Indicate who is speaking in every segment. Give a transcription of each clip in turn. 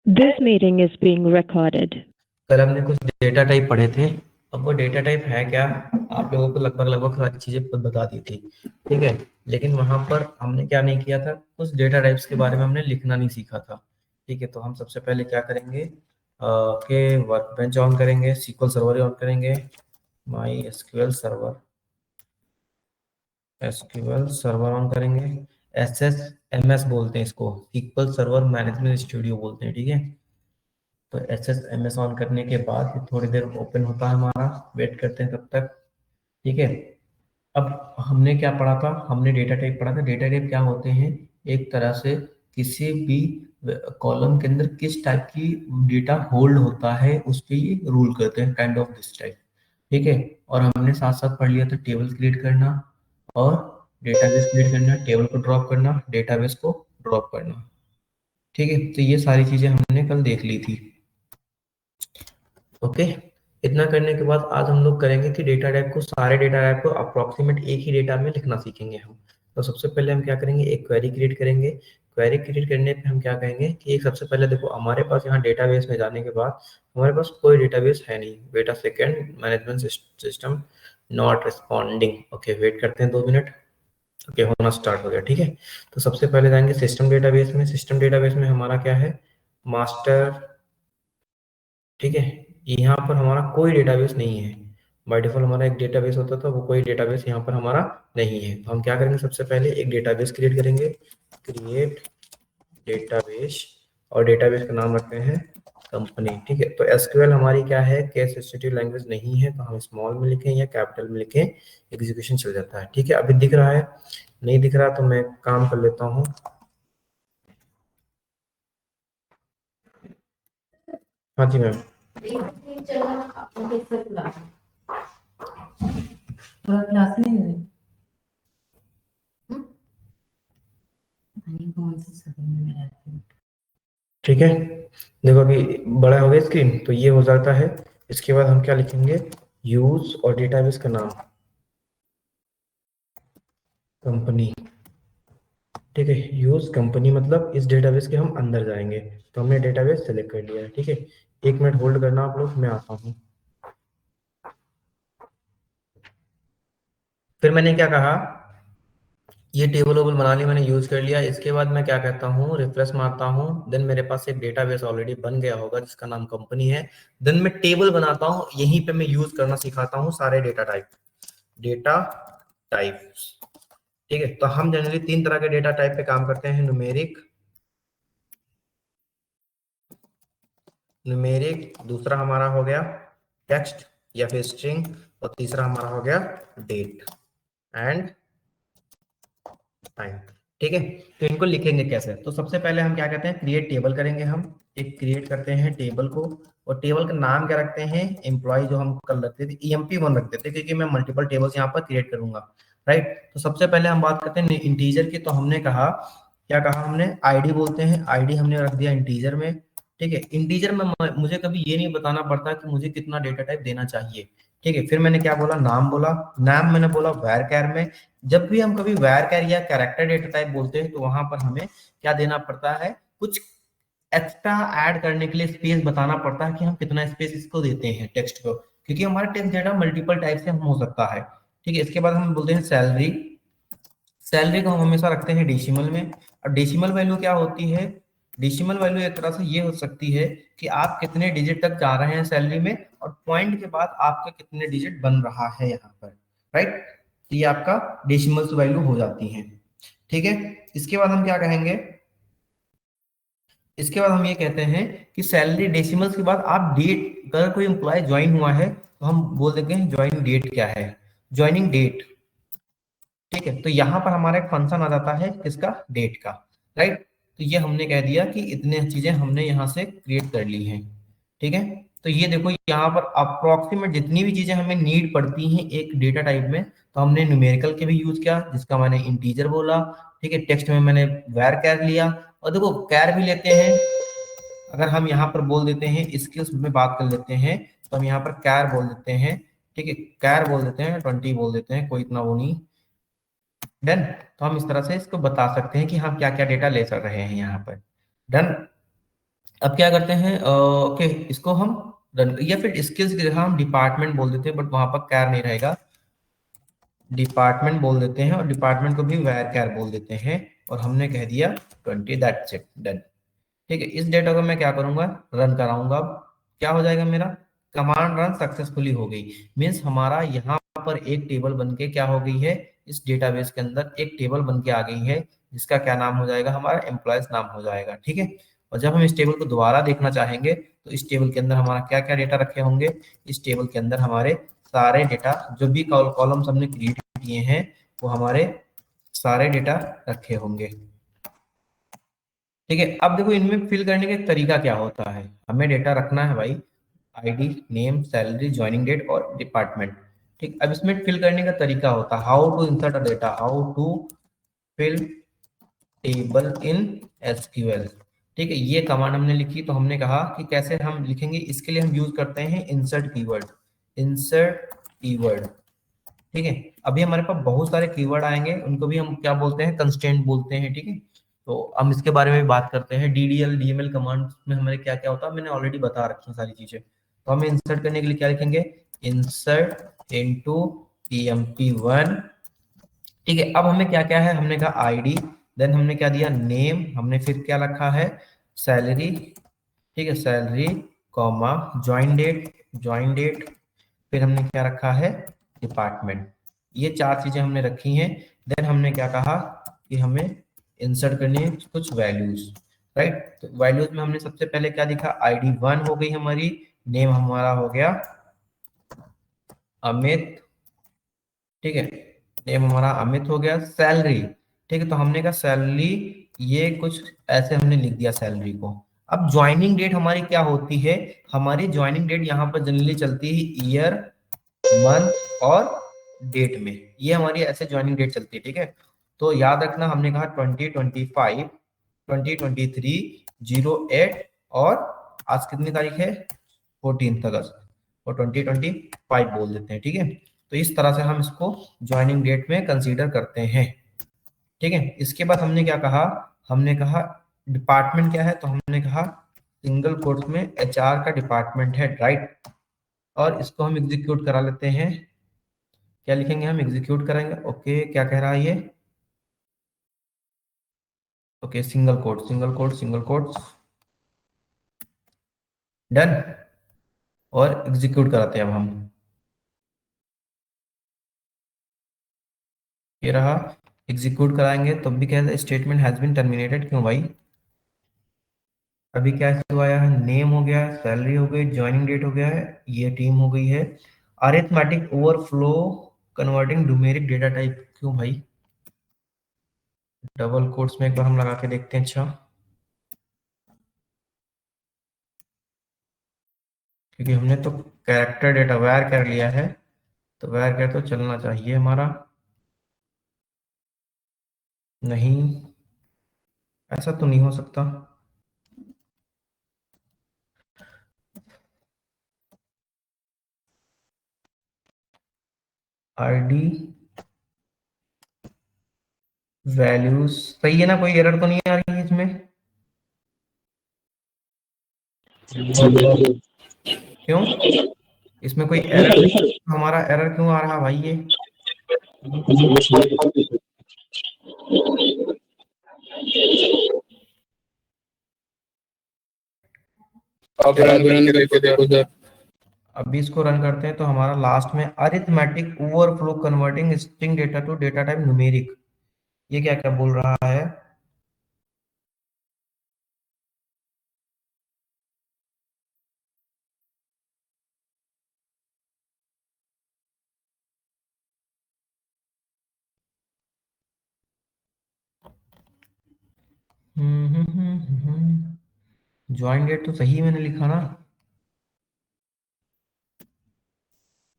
Speaker 1: This meeting is being recorded.
Speaker 2: कल हमने कुछ डेटा टाइप पढ़े थे। अब वो डेटा टाइप है क्या, आप लोगों को लगभग सारी चीजें खुद बता दी थी, ठीक है। लेकिन वहां पर हमने क्या नहीं किया था, कुछ डेटा टाइप्स के बारे में हमने लिखना नहीं सीखा था, ठीक है। तो हम सबसे पहले क्या करेंगे कि वर्क बेंच ऑन करेंगे, SQL सर्वर ऑन करेंगे, माई एसक्यूएल सर्वर ऑन करेंगे। SSMS बोलते हैं इसको, SQL सर्वर मैनेजमेंट स्टूडियो बोलते हैं, ठीक है। तो SSMS ऑन करने के बाद ये थोड़ी देर ओपन होता है हमारा, वेट करते हैं तब तक, ठीक है। अब हमने क्या पढ़ा था, हमने डेटा टाइप पढ़ा था। डेटा टाइप क्या होते हैं, एक तरह से किसी भी कॉलम के अंदर किस टाइप की डेटा होल्ड होता है उस पर ये रूल करते हैं, काइंड ऑफ दिस टाइप, ठीक है। और हमने साथ साथ पढ़ लिया था टेबल क्रिएट करना और डेटाबेस क्रिएट करना, टेबल को ड्रॉप करना, डेटाबेस को ड्रॉप करना, ठीक है। तो ये सारी चीजें हमने कल देख ली थी, ओके। इतना करने के बाद आज हम लोग करेंगे कि डेटा टाइप को, सारे डेटा टाइप को अप्रोक्सीमेट एक ही डेटा में लिखना सीखेंगे हम। तो सबसे पहले हम क्या करेंगे, एक क्वेरी क्रिएट करेंगे। क्वेरी क्रिएट करने पे हम क्या कहेंगे कि एक सबसे पहले देखो हमारे पास यहाँ डेटाबेस में जाने के बाद हमारे पास कोई डेटाबेस है नहीं। Wait a second, management system not responding, okay wait करते हैं 2 मिनट। ओके होना स्टार्ट हो गया, ठीक है। तो सबसे पहले जाएंगे सिस्टम डेटाबेस में। सिस्टम डेटाबेस में हमारा क्या है, मास्टर, ठीक है। यहाँ पर हमारा कोई डेटाबेस नहीं है। बाय डिफॉल्ट हमारा एक डेटाबेस होता था, वो कोई डेटाबेस यहाँ पर हमारा नहीं है। तो हम क्या करेंगे, सबसे पहले एक डेटाबेस क्रिएट करेंगे, क्रिएट डेटाबेस, और डेटाबेस का नाम रखते हैं कंपनी, ठीक है। तो एसक्यूएल हमारी क्या है, केस सेंसिटिव लैंग्वेज नहीं है, तो हम स्मॉल में लिखें या कैपिटल में लिखें, एग्जीक्यूशन चल जाता है, ठीक है। अभी दिख रहा है, नहीं दिख रहा तो मैं काम कर लेता हूँ। हाँ जी मैम।
Speaker 3: क्लास नहीं
Speaker 2: ठीक है, देखो अभी बड़ा हो गया स्क्रीन, तो ये हो जाता है। इसके बाद हम क्या लिखेंगे, यूज और डेटाबेस का नाम कंपनी, ठीक है। यूज कंपनी मतलब इस डेटाबेस के हम अंदर जाएंगे। तो हमने डेटाबेस सेलेक्ट कर लिया है, ठीक है। 1 मिनट होल्ड करना आप लोग, मैं आता हूँ। फिर मैंने क्या कहा, ये टेबल वोबल बना लिया, मैंने यूज कर लिया। इसके बाद मैं क्या कहता हूँ, रिफ्रेश मारता हूँ, देन मेरे पास एक डेटाबेस ऑलरेडी बन गया होगा जिसका नाम कंपनी है। देन मैं टेबल बनाता हूँ, यहीं पे मैं यूज करना सिखाता हूँ सारे डेटा टाइप, डेटा टाइप्स, ठीक है। तो हम जनरली 3 तरह के डेटा टाइप पे काम करते हैं, न्यूमेरिक, दूसरा हमारा हो गया टेक्स्ट या फिर स्ट्रिंग, और तीसरा हमारा हो गया डेट एंड टाइम, ठीक है। तो इनको लिखेंगे कैसे, तो सबसे पहले हम क्या कहते हैं, क्रिएट टेबल करेंगे। हम एक क्रिएट करते हैं टेबल को, और टेबल का नाम क्या रखते हैं, एम्प्लॉय, जो हम कल रखते थे EMP1 रख देते, क्योंकि मैं मल्टीपल टेबल्स यहाँ पर क्रिएट करूंगा, राइट। तो सबसे पहले हम बात करते हैं इंटीजर की। तो हमने कहा, क्या कहा हमने, आईडी बोलते हैं, आईडी हमने रख दिया इंटीजर में, ठीक है। इंटीजर में मुझे कभी ये नहीं बताना पड़ता कि मुझे कितना डेटा टाइप देना चाहिए, ठीक है। फिर मैंने क्या बोला, नाम बोला, नाम मैंने बोला varchar में। जब भी हम कभी varchar या कैरेक्टर डेटा टाइप बोलते हैं तो वहां पर हमें क्या देना पड़ता है, कुछ एक्स्ट्रा ऐड करने के लिए स्पेस बताना पड़ता है कि हम कितना स्पेस इसको देते हैं टेक्स्ट को, क्योंकि हमारा टेक्स्ट डेटा मल्टीपल टाइप से हम हो सकता है, ठीक है। इसके बाद हम बोलते हैं सैलरी। सैलरी को हम हमेशा रखते हैं डेसिमल में। और डेसिमल वैल्यू क्या होती है, डेसिमल वैल्यू एक तरह से ये हो सकती है कि आप कितने डिजिट तक जा रहे हैं सैलरी में, और पॉइंट के बाद आपका कितने डिजिट बन रहा है यहाँ पर, राइट। तो ये आपका डेसिमल्स वैल्यू हो जाती है, ठीक है। इसके बाद हम क्या कहेंगे, इसके बाद हम ये कहते हैं कि सैलरी डेसिमल्स के बाद आप डेट, अगर कोई एम्प्लॉय ज्वाइन हुआ है तो हम बोल देते हैं ज्वाइनिंग डेट क्या है, ज्वाइनिंग डेट, ठीक है। तो यहाँ पर हमारा एक फंक्शन आ जाता है किसका, डेट का, राइट। तो ये हमने कह दिया कि इतने चीजें हमने यहाँ से क्रिएट कर ली हैं, ठीक है। तो ये देखो यहाँ पर अप्रोक्सीमेट जितनी भी चीजें हमें नीड पड़ती हैं एक डेटा टाइप में, तो हमने न्यूमेरिकल के भी यूज किया जिसका मैंने इंटीजर बोला, ठीक है। टेक्स्ट में मैंने var लिया, और देखो कैर भी लेते हैं। अगर हम यहाँ पर बोल देते हैं, स्किल्स में बात कर लेते हैं, तो हम यहाँ पर कैर बोल देते हैं, ठीक है। कैर बोल देते हैं, 20 बोल देते हैं, कोई इतना वो नहीं, डन। तो हम इस तरह से इसको बता सकते हैं कि हम क्या क्या डेटा ले सक रहे हैं यहाँ पर, डन। अब क्या करते हैं, ओके इसको हम रन, या फिर स्किल्स की जगह हम डिपार्टमेंट बोल देते हैं, बट वहां पर कैर नहीं रहेगा, डिपार्टमेंट बोल देते हैं, और डिपार्टमेंट को भी वैर कैर बोल देते हैं, और हमने कह दिया 20, दैट्स इट, डन। ठीक है, इस डेटा को मैं क्या करूंगा, रन कराऊंगा। अब क्या हो जाएगा, मेरा कमांड रन सक्सेसफुली हो गई, मीन्स हमारा यहाँ पर एक टेबल बन के क्या हो गई है, इस डेटाबेस के अंदर एक टेबल बन के आ गई है, जिसका क्या नाम हो जाएगा, हमारा एम्प्लॉयज नाम हो जाएगा। ठीक है, और जब हम इस टेबल को दोबारा देखना चाहेंगे तो इस टेबल के अंदर हमारा क्या क्या डेटा रखे होंगे, इस टेबल के अंदर हमारे सारे डेटा, जो भी कॉलम्स हमने क्रिएट किए हैं, वो हमारे सारे डेटा रखे होंगे। ठीक है, अब देखो इनमें फिल करने का एक तरीका क्या होता है, हमें डेटा रखना है भाई, ID, name, salary, joining date और डिपार्टमेंट। ठीक, अब इसमें फिल करने का तरीका होता है, how to insert a data, how to fill table in SQL. ठीक है, ये कमांड हमने लिखी, तो हमने कहा कि कैसे हम लिखेंगे, इसके लिए हम यूज करते हैं इंसर्ट कीवर्ड, इंसर्ट कीवर्ड। ठीक है, अभी हमारे पास बहुत सारे कीवर्ड आएंगे, उनको भी हम क्या बोलते हैं, कंस्ट्रेंट बोलते हैं। ठीक है, तो हम इसके बारे में भी बात करते हैं, डीडीएल डीएमएल कमांड में हमारे क्या क्या होता है, मैंने ऑलरेडी बता रखी है सारी चीजें। तो हमें इंसर्ट करने के लिए क्या लिखेंगे, इंसर्ट इनटू emp1। ठीक है, अब हमें क्या क्या है, हमने कहा आईडी, देन हमने क्या दिया, नेम, हमने फिर क्या रखा है, सैलरी। ठीक है, सैलरी कॉमा ज्वाइन डेट, फिर हमने क्या रखा है, डिपार्टमेंट। ये चार चीजें हमने रखी हैं। देन हमने क्या कहा कि हमें इंसर्ट करनी है कुछ वैल्यूज, राइट। तो वैल्यूज में हमने सबसे पहले क्या दिखा, ID1 हो गई हमारी, नेम हमारा हो गया अमित। ठीक है, नेम हमारा अमित हो गया, सैलरी। ठीक है, तो हमने कहा सैलरी, ये कुछ ऐसे हमने लिख दिया सैलरी को। अब ज्वाइनिंग डेट हमारी क्या होती है, हमारी ज्वाइनिंग डेट यहाँ पर जनरली चलती है ईयर, मंथ और डेट में, ये हमारी ऐसे ज्वाइनिंग डेट चलती है। ठीक है, तो याद रखना, हमने कहा 2025, 2023, 08, और आज कितनी तारीख है, 14 अगस्त, और 2025 बोल देते हैं। ठीक है, तो इस तरह से हम इसको ज्वाइनिंग डेट में कंसीडर करते हैं। ठीक है, इसके बाद हमने क्या कहा, हमने कहा डिपार्टमेंट क्या है, तो हमने कहा सिंगल कोट्स में HR का डिपार्टमेंट है, राइट। और इसको हम एग्जीक्यूट करा लेते हैं, क्या लिखेंगे, हम एग्जीक्यूट करेंगे। ओके, क्या कह रहा है ये, okay single quote single quote single quote, done, और एग्जीक्यूट कराते हैं अब हम। ये रहा, एग्जीक्यूट कराएंगे तो भी क्या, स्टेटमेंट हैज बीन टर्मिनेटेड, क्यों भाई, अभी क्या हुआ है, नेम हो गया, सैलरी हो गई, ज्वाइनिंग डेट हो गया है, ये टीम हो गई है, arithmetic overflow converting numeric data type, क्यों भाई, डबल कोट्स में एक बार हम लगा के देखते हैं। अच्छा, क्योंकि हमने तो कैरेक्टर डेटा वायर कर लिया है, तो वायर कर तो चलना चाहिए हमारा, नहीं ऐसा तो नहीं हो सकता। आईडी वैल्यूज सही है ना, कोई एरर तो नहीं आ रही है इसमें, क्यों, इसमें कोई एरर, हमारा एरर क्यों आ रहा भाई ये,
Speaker 4: आप रन करके देखो सर।
Speaker 2: अभी इसको रन करते हैं तो हमारा लास्ट में arithmetic overflow converting string data to data type numeric, ये क्या क्या बोल रहा है, ज्वाइन डेट तो सही मैंने लिखा ना,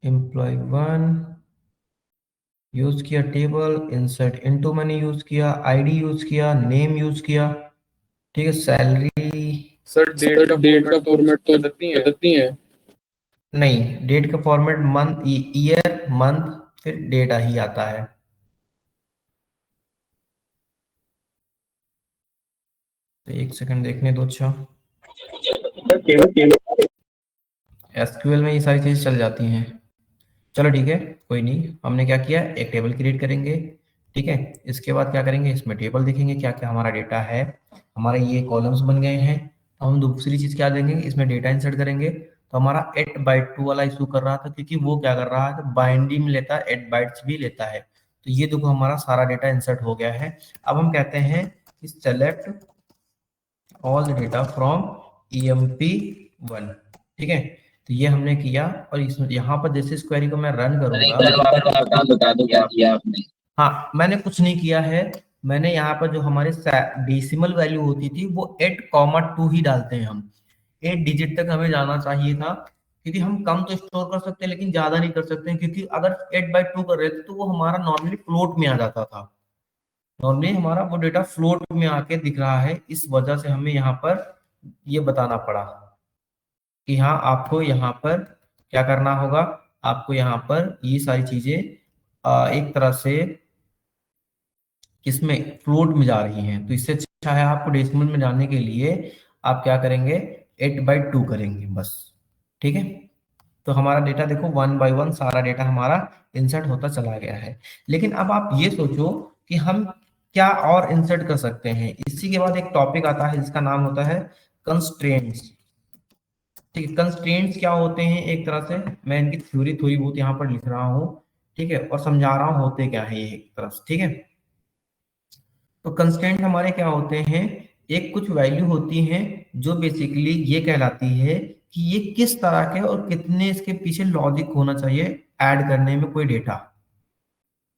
Speaker 2: एम्प्लॉय 1 यूज किया, टेबल इंसर्ट इनटू मैंने यूज किया, आईडी यूज किया, नेम यूज किया। ठीक है, सैलरी,
Speaker 4: सर डेट का फॉर्मेट तो बदलती है।
Speaker 2: नहीं डेट का फॉर्मेट मंथ, ईयर, मंथ, फिर डेटा ही आता है। तो एक सेकंड देखने दो। अच्छा, एसक्यूएल में ये सारी चीजें चल जाती हैं। चलो ठीक है, कोई नहीं। हमने क्या किया, एक टेबल क्रिएट करेंगे, ठीक है। इसके बाद क्या करेंगे, इसमें टेबल देखेंगे क्या क्या हमारा डेटा है। हमारे ये कॉलम्स बन गए हैं। तो हम दूसरी चीज क्या देंगे, इसमें डेटा इंसर्ट करेंगे। तो हमारा 8x2 वाला इशू कर रहा था, क्योंकि वो क्या कर रहा है, बाइंडिंग लेता है, 8 बाइट्स भी लेता है। तो ये देखो हमारा सारा डेटा इंसर्ट हो गया है। अब हम कहते हैं कि select all data from emp1, ठीक है। तो ये हमने किया, और इसमें यहाँ पर जैसे इस क्वेरी को मैं रन करूंगा,
Speaker 4: बता दो क्या किया आपने।
Speaker 2: हाँ, मैंने कुछ नहीं किया है। मैंने यहाँ पर जो हमारे डेसिमल वैल्यू होती थी वो 8,2 ही डालते हैं हम। 8 डिजिट तक हमें जाना चाहिए था, क्योंकि हम कम तो स्टोर कर सकते हैं लेकिन ज्यादा नहीं कर सकते हैं, क्योंकि अगर 8/2 कर रहे थे तो वो हमारा नॉर्मली फ्लोट में आ जाता था। नॉर्मली हमारा वो डेटा फ्लोट में आके दिख रहा है, इस वजह से हमें यहाँ पर ये बताना पड़ा कि हाँ आपको यहाँ पर क्या करना होगा। आपको यहाँ पर ये सारी चीजें एक तरह से किसमें, फ्लोट में जा रही हैं। तो इससे अच्छा है आपको डेसिमल में जाने के लिए आप क्या करेंगे, 8/2 करेंगे बस, ठीक है। तो हमारा डेटा देखो 1 by 1 सारा डेटा हमारा इंसर्ट होता चला गया है। लेकिन अब आप ये सोचो कि हम क्या और इंसर्ट कर सकते हैं। इसी के बाद एक टॉपिक आता है जिसका नाम होता है कंस्ट्रेंट्स, ठीक है। कंस्ट्रेंट्स क्या होते हैं, एक तरह से मैं इनकी थ्योरी थोड़ी बहुत यहाँ पर लिख रहा हूँ, ठीक है, और समझा रहा हूँ होते क्या है ये एक तरह से, ठीक है। तो कंस्टेंट हमारे क्या होते हैं, एक कुछ वैल्यू होती हैं जो बेसिकली ये कहलाती है कि ये किस तरह के और कितने इसके पीछे लॉजिक होना चाहिए ऐड करने में कोई डेटा।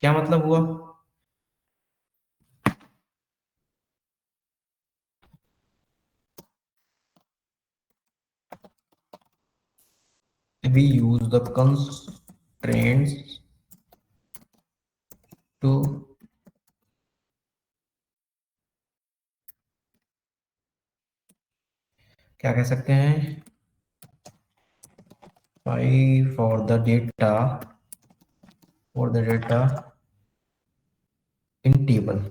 Speaker 2: क्या मतलब हुआ, we use the constraints to क्या कह सकते हैं, for the data in table,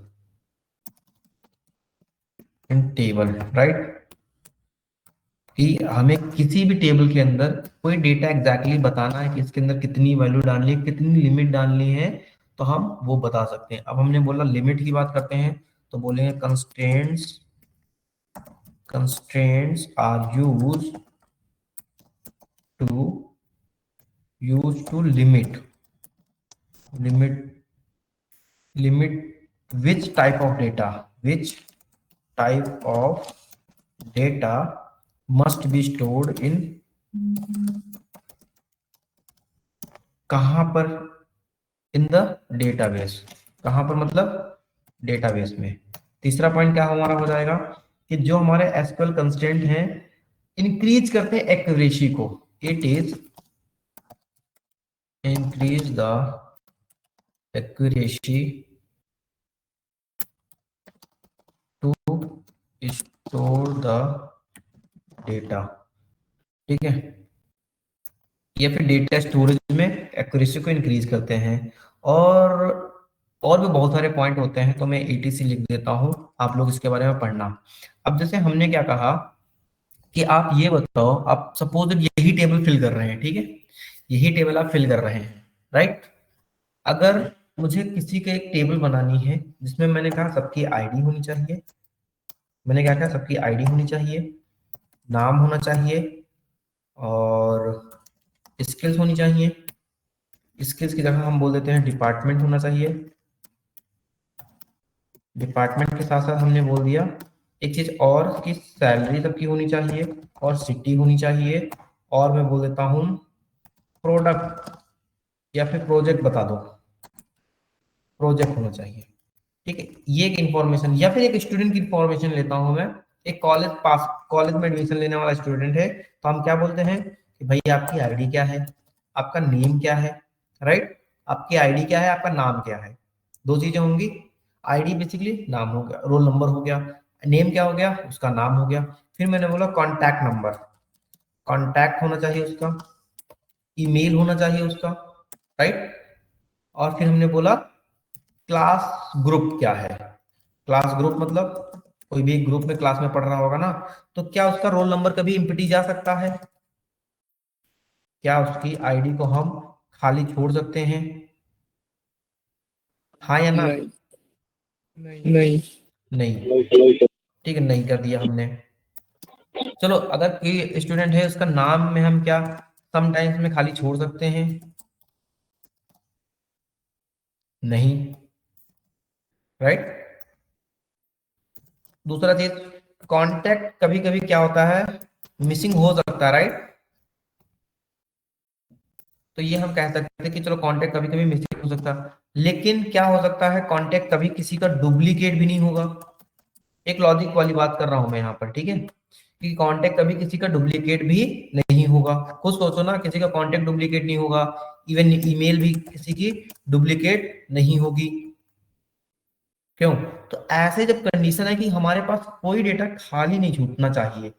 Speaker 2: right. कि हमें किसी भी टेबल के अंदर कोई डेटा एग्जैक्टली बताना है कि इसके अंदर कितनी वैल्यू डालनी है, कितनी लिमिट डालनी है, तो हम वो बता सकते हैं। अब हमने बोला लिमिट की बात करते हैं, तो बोलेंगे constraints are use to limit which type of data must be stored in, कहां पर, इन द डेटाबेस। कहां पर मतलब डेटाबेस में। तीसरा पॉइंट क्या हमारा हो जाएगा कि जो हमारे एसक्यूएल कंस्ट्रेंट हैं इंक्रीज करते हैं एक्यूरेसी को। It is increase the accuracy to store the data, ठीक है। या फिर डेटा स्टोरेज में एक्यूरेसी को इंक्रीज करते हैं। और भी बहुत सारे पॉइंट होते हैं, तो मैं ETC लिख देता हूं, आप लोग इसके बारे में पढ़ना। अब जैसे हमने क्या कहा कि आप ये बताओ, आप सपोज यही टेबल फिल कर रहे हैं, ठीक है, यही टेबल आप फिल कर रहे हैं, राइट। अगर मुझे किसी का एक टेबल बनानी है जिसमें मैंने कहा सबकी आईडी होनी चाहिए, मैंने क्या कहा सबकी आईडी होनी चाहिए, नाम होना चाहिए, और स्किल्स होनी चाहिए। स्किल्स की जगह हम बोल देते हैं डिपार्टमेंट होना चाहिए। डिपार्टमेंट के साथ साथ हमने बोल दिया एक चीज और कि सैलरी सबकी होनी चाहिए और सिटी होनी चाहिए, और मैं बोल देता हूं प्रोडक्ट या फिर प्रोजेक्ट बता दो, प्रोजेक्ट होना चाहिए, ठीक है। ये एक इंफॉर्मेशन, या फिर एक स्टूडेंट की इंफॉर्मेशन लेता हूं मैं, एक कॉलेज में एडमिशन लेने वाला स्टूडेंट है, तो हम क्या बोलते हैं कि भाई आपकी आईडी क्या है, आपका नेम क्या है, राइट। आपकी आईडी क्या है, आपका नाम क्या है, दो चीजें होंगी। आईडी बेसिकली नाम हो गया, रोल नंबर हो गया, नेम क्या हो गया, उसका नाम हो गया। फिर मैंने बोला कॉन्टैक्ट नंबर, कॉन्टैक्ट होना चाहिए उसका, ईमेल होना चाहिए उसका, राइट। और फिर हमने बोला क्लास ग्रुप क्या है, क्लास ग्रुप मतलब कोई भी एक ग्रुप में क्लास में पढ़ रहा होगा ना, तो क्या उसका रोल नंबर कभी इम्पिटी जा सकता है? क्या उसकी आईडी को हम खाली छोड़ सकते हैं? हाँ या ना?
Speaker 4: नहीं नहीं
Speaker 2: नहीं। ठीक है, नहीं कर दिया हमने। चलो, अगर कोई स्टूडेंट है उसका नाम में हम क्या समटाइम्स में खाली छोड़ सकते हैं? नहीं। राइट। दूसरा चीज, कांटेक्ट कभी कभी क्या होता है, मिसिंग हो सकता है, राइट? तो ये हम कह सकते हैं कि चलो कांटेक्ट कभी कभी मिसिंग हो सकता है, लेकिन क्या हो सकता है, कांटेक्ट कभी किसी का डुप्लीकेट भी नहीं होगा। एक लॉजिक वाली बात कर रहा हूं मैं यहाँ पर, ठीक है, कि कांटेक्ट कभी किसी का डुप्लीकेट भी नहीं होगा। खुद सोचो ना, किसी का कांटेक्ट डुप्लीकेट नहीं होगा, इवन ईमेल भी किसी की डुप्लीकेट नहीं होगी। क्यों? तो ऐसे जब कंडीशन है कि हमारे पास कोई डेटा खाली नहीं छूटना चाहिए,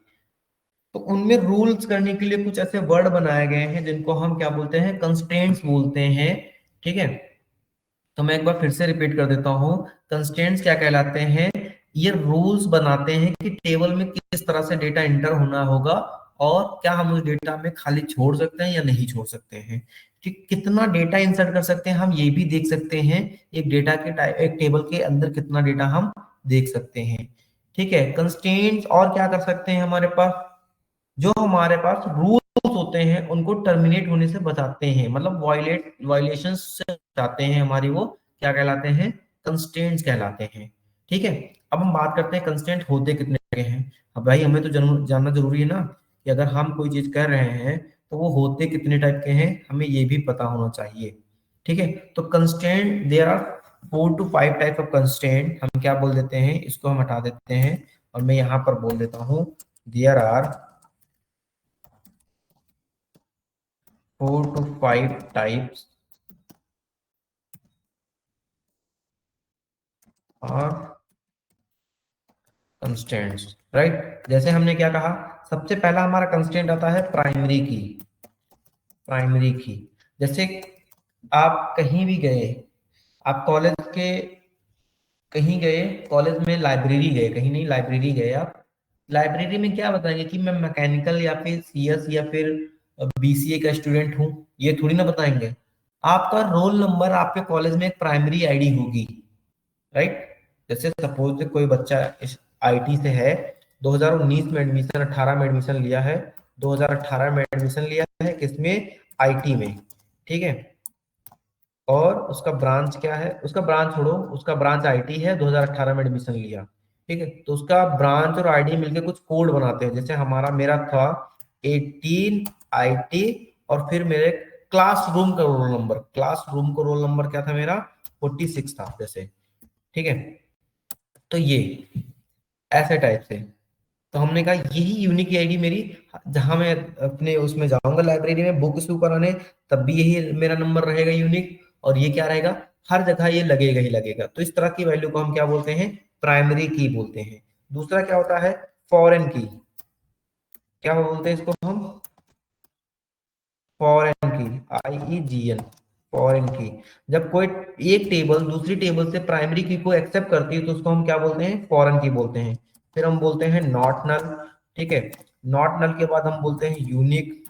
Speaker 2: तो उनमें रूल्स करने के लिए कुछ ऐसे वर्ड बनाए गए हैं जिनको हम क्या बोलते हैं, कंस्ट्रेंट्स बोलते हैं। ठीक है, तो मैं एक बार फिर से रिपीट कर देता हूँ। कंस्ट्रेंट्स क्या कहलाते हैं? ये रूल्स बनाते हैं कि टेबल में किस तरह से डेटा एंटर होना होगा, और क्या हम उस डेटा में खाली छोड़ सकते हैं या नहीं छोड़ सकते हैं। ठीक, कितना डेटा इंसर्ट कर सकते हैं हम ये भी देख सकते हैं। एक डेटा के एक टेबल के अंदर कितना डेटा हम देख सकते हैं। ठीक है, कंस्ट्रेंट्स और क्या कर सकते हैं हमारे पास, जो हमारे पास रूल्स होते हैं उनको टर्मिनेट होने से बचाते हैं, मतलब वायलेशन से बचाते हैं हमारी, वो क्या कहलाते हैं, कंस्ट्रेंट्स कहलाते हैं। ठीक है, अब हम बात करते हैं कंस्ट्रेंट होते कितने के हैं। अब भाई हमें तो जानना जरूरी है ना, कि अगर हम कोई चीज कर रहे हैं तो वो होते कितने टाइप के हैं, हमें ये भी पता होना चाहिए। ठीक है, तो constraint there are 4 to 5 type of constraint. हम क्या बोल देते हैं, इसको हम हटा देते हैं और मैं यहाँ पर बोल देता हूँ देयर आर 4 to 5 types और कंस्टेंट्स, राइट। जैसे हमने क्या कहा, सबसे पहला हमारा कंस्टेंट आता है प्राइमरी की। प्राइमरी की, जैसे आप कहीं भी गए, आप कॉलेज के कहीं गए, कॉलेज में लाइब्रेरी गए, कहीं नहीं लाइब्रेरी गए आप, लाइब्रेरी में क्या बताएंगे कि मैं मैकेनिकल या फिर सीएस या फिर बीसीए का स्टूडेंट हूँ, ये थोड़ी ना बताएंगे। आपका रोल नंबर आपके कॉलेज में एक प्राइमरी आईडी होगी, राइट। जैसे सपोज कोई बच्चा इस आईटी से है, 2019 में एडमिशन, 18 में एडमिशन लिया है, 2018 में एडमिशन लिया है किसमें, आईटी में। ठीक है, और उसका ब्रांच क्या है, उसका ब्रांच छोड़ो, उसका ब्रांच आईटी है, 2018 में एडमिशन लिया। ठीक है, तो उसका ब्रांच और आईडी मिलके कुछ कोड बनाते हैं। जैसे मेरा था 18 आईटी, और फिर मेरे क्लासरूम का रोल नंबर, क्लासरूम का रोल नंबर क्या था मेरा, 46 था जैसे। ठीक है, तो ये ऐसे टाइप से, तो हमने कहा यही यूनिक आईडी मेरी, जहां मैं अपने उसमें जाऊंगा लाइब्रेरी में बुक इशू कराने, तब भी यही मेरा नंबर रहेगा यूनिक, और ये क्या रहेगा, हर जगह ये लगेगा ही लगेगा। तो इस तरह की वैल्यू को हम क्या बोलते हैं, प्राइमरी की बोलते हैं। दूसरा क्या होता है, फॉरेन की। क्या बोलते हैं इसको हम, फॉरेन की, IEGN, फॉरेन की। जब कोई एक टेबल दूसरी टेबल से प्राइमरी की को एक्सेप्ट करती है तो उसको हम क्या बोलते हैं, फॉरेन की बोलते हैं। फिर हम बोलते हैं नॉट नल। ठीक है, नॉट नल के बाद हम बोलते हैं यूनिक।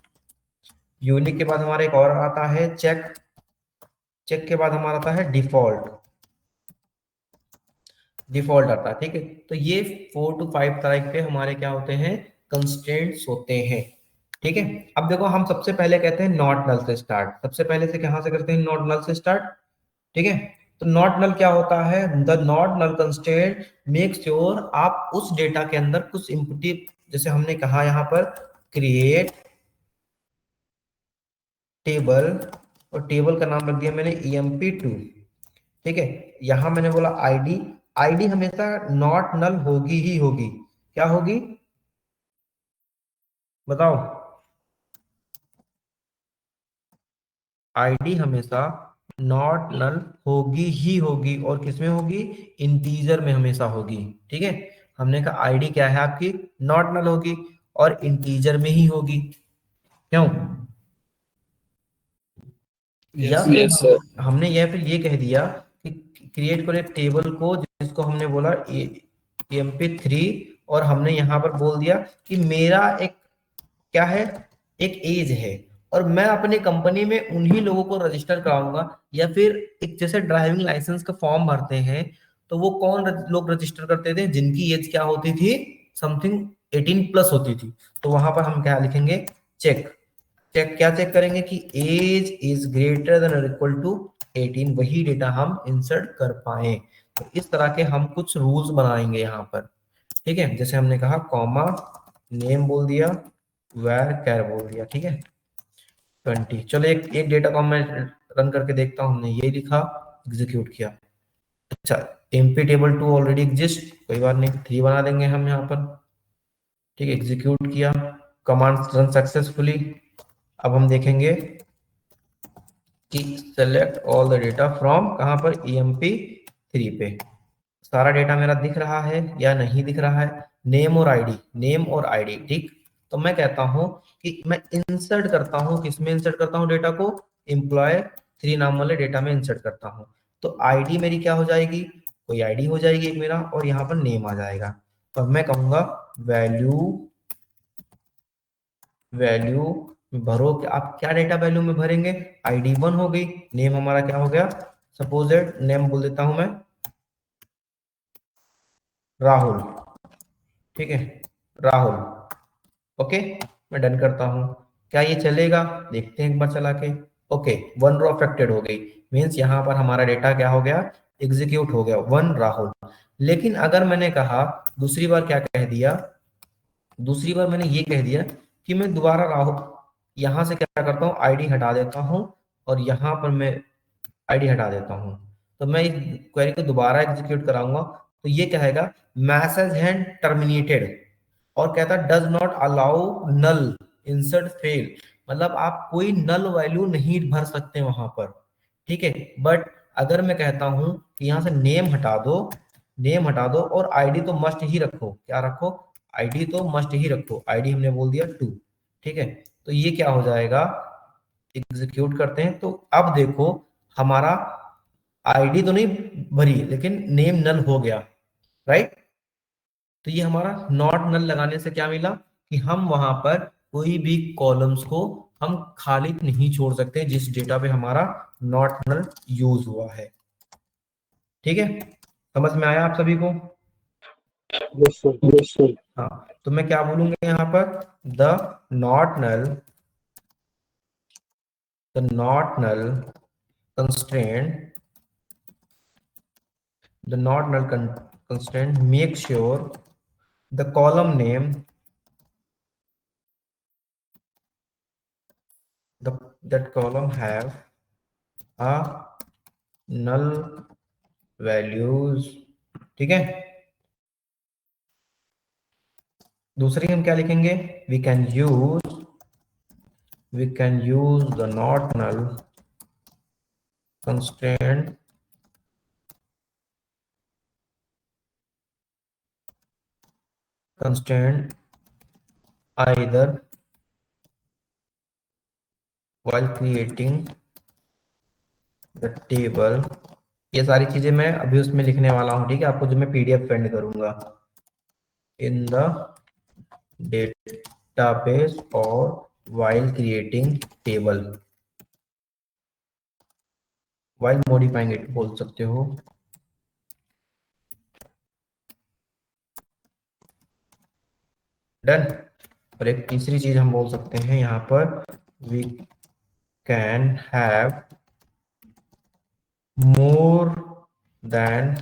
Speaker 2: यूनिक के बाद हमारा एक और आता है चेक। चेक के बाद हमारा आता है डिफॉल्ट। डिफॉल्ट आता है। ठीक है, तो ये 4 to 5 तरह के हमारे क्या होते हैं, कंस्ट्रेंट्स होते हैं। ठीक है, अब देखो हम सबसे पहले कहते हैं नॉट नल से स्टार्ट। सबसे पहले से कहां से करते हैं, नॉट नल से स्टार्ट। ठीक है, तो नॉट नल क्या होता है, the not null constraint make sure आप उस डेटा के अंदर कुछ इनपुट, जैसे हमने कहा यहाँ पर क्रिएट टेबल, और टेबल का नाम रख दिया मैंने EMP2। ठीक है, यहां मैंने बोला आईडी। आईडी हमेशा नॉट नल होगी ही होगी। क्या होगी बताओ, आईडी हमेशा नॉट नल होगी ही होगी, और किसमें होगी, इंटीजर में हमेशा होगी। ठीक है, हमने कहा आईडी क्या है आपकी, नॉट नल होगी, और इंटीजर में ही होगी। क्यों, या
Speaker 4: यस
Speaker 2: फिर
Speaker 4: सर।
Speaker 2: हमने यह फिर ये कह दिया कि क्रिएट करो एक टेबल को, जिसको हमने बोला EMP3 और हमने यहाँ पर बोल दिया कि मेरा एक क्या है, एक एज है और मैं अपनी कंपनी में उन्हीं लोगों को रजिस्टर कराऊंगा, या फिर एक जैसे ड्राइविंग लाइसेंस का फॉर्म भरते हैं तो वो कौन लोग रजिस्टर करते थे, जिनकी एज क्या होती थी, समथिंग 18 प्लस होती थी। तो वहां पर हम क्या लिखेंगे, चेक चेक क्या चेक करेंगे कि एज इज ग्रेटर देन और इक्वल टू 18, वही डेटा हम इंसर्ट कर पाए। तो इस तरह के हम कुछ रूल्स बनाएंगे यहाँ पर, ठीक है। जैसे हमने कहा कॉमा, नेम बोल दिया, वैर कैर बोल दिया, ठीक है 20। चलो एक एक डेटा को मैं रन करके देखता हूँ। हमने ये लिखा, एग्जीक्यूट किया, अच्छा एमपी टेबल 2 ऑलरेडी एग्जिस्ट, कोई बात नहीं, 3 बना देंगे हम यहाँ पर, ठीक है। एग्जीक्यूट किया, कमांड रन सक्सेसफुली। अब हम देखेंगे कि select all the data from कहाँ पर, EMP3 पे सारा डेटा मेरा दिख रहा है या नहीं दिख रहा है, नेम और आईडी, नेम और आईडी, ठीक। तो मैं कहता हूं कि मैं इंसर्ट करता हूं, किसमें इंसर्ट करता हूं डेटा को, एम्प्लॉय 3 नाम वाले डेटा में इंसर्ट करता हूं। तो आईडी मेरी क्या हो जाएगी, कोई आईडी हो जाएगी एक मेरा, और यहाँ पर नेम आ जाएगा। तो अब मैं कहूंगा वैल्यू, वैल्यू भरो कि आप क्या डेटा वैल्यू में भरेंगे, ID1 हो गई, नेम हमारा क्या हो गया, सपोज नेम बोल देता हूं मैं राहुल, ठीक है राहुल, ओके। मैं डन करता हूं, क्या ये चलेगा, देखते हैं एक बार चला के। ओके 1 रो अफेक्टेड हो गई, मींस यहां पर हमारा डेटा क्या हो गया, एग्जीक्यूट हो गया 1 राहुल। लेकिन अगर मैंने कहा दूसरी बार, क्या कह दिया, दूसरी बार मैंने ये कह दिया कि मैं दोबारा राहुल, यहां से क्या करता हूँ, आईडी हटा देता हूं और यहां पर मैं आईडी हटा देता हूं, तो मैं इस क्वेरी को दोबारा एग्जीक्यूट कराऊंगा। तो ये कहेगा मैसेज हैंड टर्मिनेटेड, और कहता does not allow null insert fail, मतलब आप कोई नल वैल्यू नहीं भर सकते वहां पर, ठीक है। बट अगर मैं कहता हूं कि यहां से नेम हटा दो, नेम हटा दो और आईडी तो मस्ट ही रखो, क्या रखो, आईडी तो मस्ट ही रखो, आईडी हमने बोल दिया 2, ठीक है। तो ये क्या हो जाएगा, एग्जीक्यूट करते हैं। तो अब देखो हमारा आईडी तो नहीं भरी लेकिन नेम नल हो गया, राइट। तो ये हमारा नॉट नल लगाने से क्या मिला कि हम वहां पर कोई भी कॉलम्स को हम खाली नहीं छोड़ सकते जिस डेटा पे हमारा नॉट नल यूज हुआ है, ठीक है। समझ में आया आप सभी को,
Speaker 4: यस सर, यस सर।
Speaker 2: हाँ। तो मैं क्या बोलूंगा यहाँ पर, the not null, the not null constraint, the not null constraint make sure the column name, that column have a null values, ठीक है। दूसरी हम क्या लिखेंगे, we can use the not null constraint either while creating the table, ये सारी चीजें मैं अभी उसमें लिखने वाला हूं, ठीक है, आपको जो मैं PDF सेंड करूंगा, in the database or while creating table, while modifying it बोल सकते हो। डन। और एक तीसरी चीज हम बोल सकते हैं यहाँ पर, we can have more than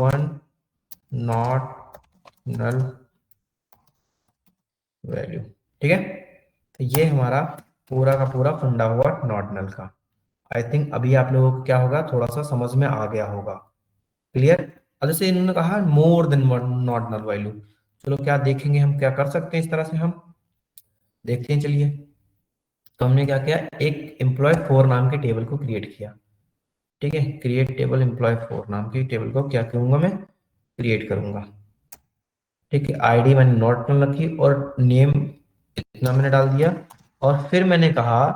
Speaker 2: one not null value, ठीक है। तो ये हमारा पूरा का पूरा फंडा हुआ नॉट नल का। आई थिंक अभी आप लोगों को क्या होगा, थोड़ा सा समझ में आ गया होगा, क्लियर। अब जैसे इन्होंने कहा more than one not null value, चलो क्या देखेंगे हम, क्या कर सकते हैं इस तरह से, हम देखते हैं चलिए। तो हमने क्या किया, एक employee4 नाम के टेबल को क्रिएट किया, ठीक है। क्रिएट टेबल employee4 नाम के टेबल को क्या करूंगा, मैं क्रिएट करूंगा, ठीक है। आईडी मैंने नॉट नल रखी और नेम इतना मैंने डाल दिया, और फिर मैंने कहा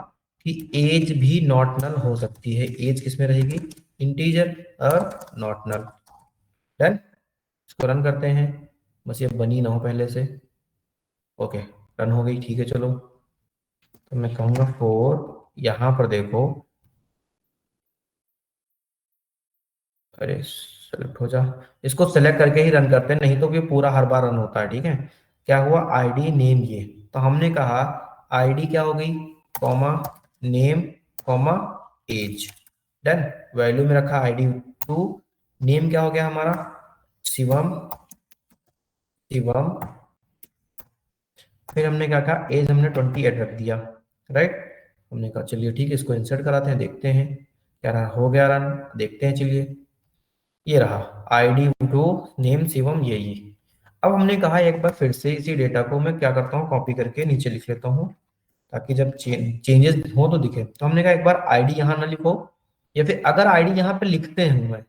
Speaker 2: कि एज भी नॉट नल हो सकती है। एज किसमें रहेगी, इंटीजर और नॉट नल, डन। इसको रन करते हैं, बस ये बनी ना हो पहले से। ओके, रन हो गई, ठीक है। चलो, तो मैं कहूँगा 4, यहाँ पर देखो, अरे सेलेक्ट हो जा, इसको सेलेक्ट करके ही रन करते हैं, नहीं तो ये पूरा हर बार रन होता है, ठीक है। क्या हुआ, आईडी नेम, ये तो हमने कहा आईडी क्या हो गई, comma name comma age, done. Value में रखा आईडी 2, नेम क्या हो गया हमारा, शिवम, शिवम। फिर हमने क्या कहा, एज हमने 28 रख दिया, राइट। हमने कहा चलिए ठीक है, इसको इंसर्ट कराते हैं, देखते हैं क्या रहा, हो गया रन, देखते हैं, चलिए ये रहा आईडी 2 नेम शिवम, ये अब हमने कहा एक बार फिर से इसी डेटा को मैं क्या करता हूँ, कॉपी करके नीचे लिख लेता हूँ, ताकि जब चेंजेस हो तो दिखे। तो हमने कहा एक बार आईडी यहाँ ना लिखो, या फिर अगर आईडी यहाँ पे लिखते हैं मैं,